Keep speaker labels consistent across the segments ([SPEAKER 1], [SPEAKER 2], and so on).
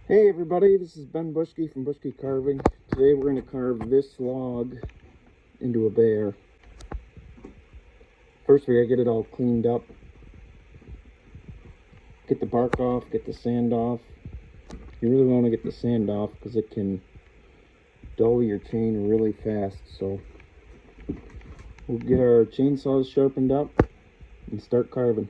[SPEAKER 1] Hey everybody, this is Ben Buschke from Buschke Carving. Today we're going to carve this log into a bear. First we gotta get it all cleaned up. Get the bark off, get the sand off. You really want to get the sand off because it can dull your chain really fast. So we'll get our chainsaws sharpened up and start carving.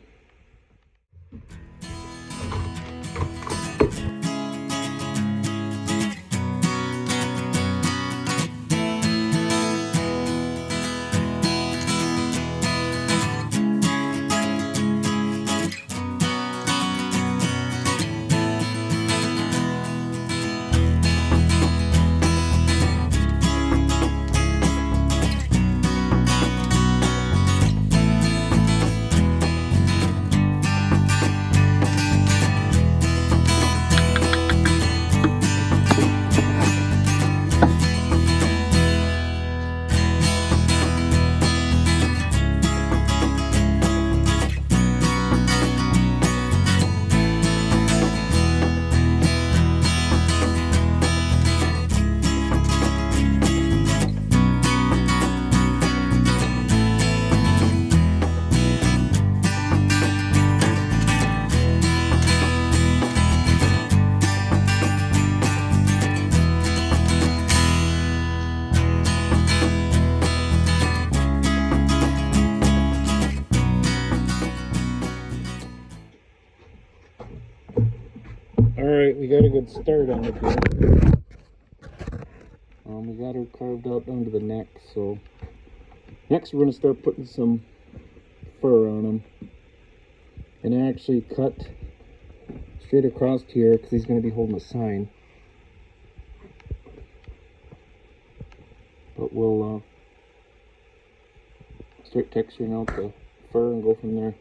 [SPEAKER 1] Alright, we got a good start on it here. We got her carved out down to the neck, so next we're going to start putting some fur on him. And I actually cut straight across here because he's going to be holding a sign. But we'll start texturing out the fur and go from there.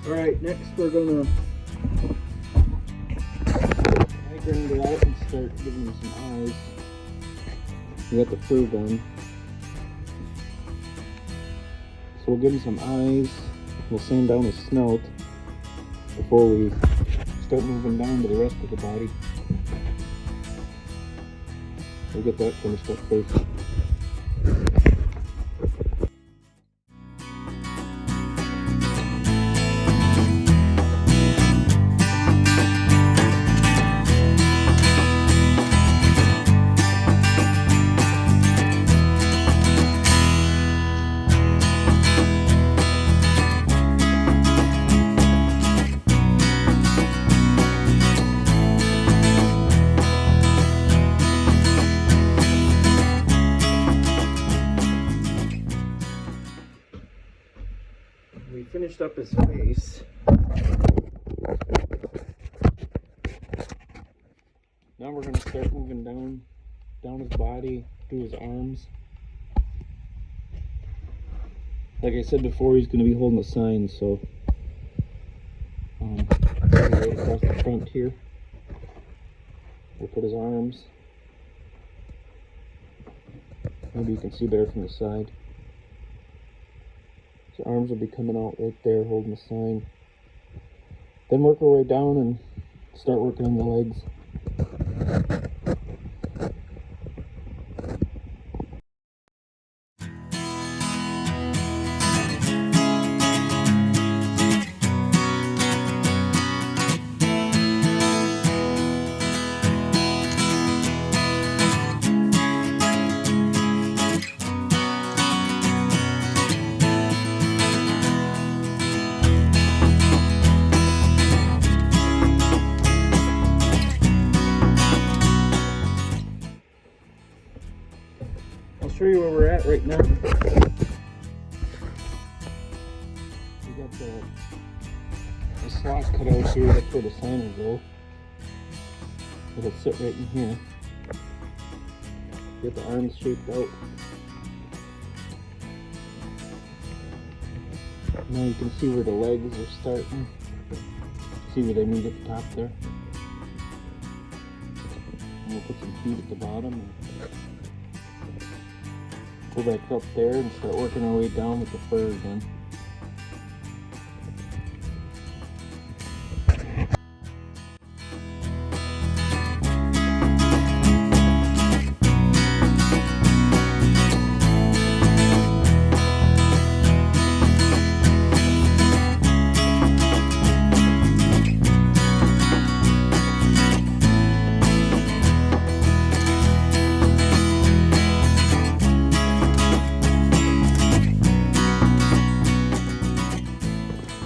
[SPEAKER 1] Alright, next we're gonna grind it out and start giving him some eyes. We got the fur done. So we'll give him some eyes. We'll sand down his snout before we start moving down to the rest of the body. We'll get that finished up first. We finished up his face. Now we're going to start moving down his body, to his arms. Like I said before, he's going to be holding a sign, so right across the front here. We'll put his arms. Maybe you can see better from the side. His arms will be coming out right there holding the sign. Then work our way down and start working on the legs. show you where we're at right now. We got the slot cut out here. That's where the sign will go. It'll sit right in here. Get the arms shaped out. Now you can see where the legs are starting. See where they meet at the top there. And we'll put some feet at the bottom. And go back up there and start working our way down with the fur again.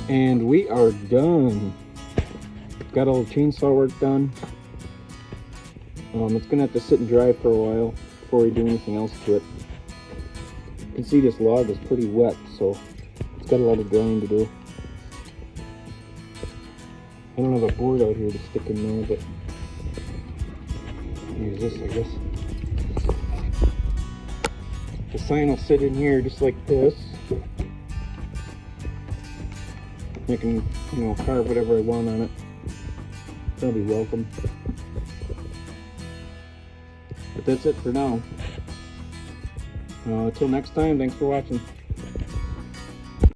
[SPEAKER 1] And we are done. Got all the chainsaw work done. It's gonna have to sit and dry for a while before we do anything else to it. You can see this log is pretty wet, so it's got a lot of drying to do. I don't have a board out here to stick in there, but use this, I guess. The sign will sit in here just like this. I can, carve whatever I want on it. That'll be welcome. But that's it for now. Until next time, thanks for watching.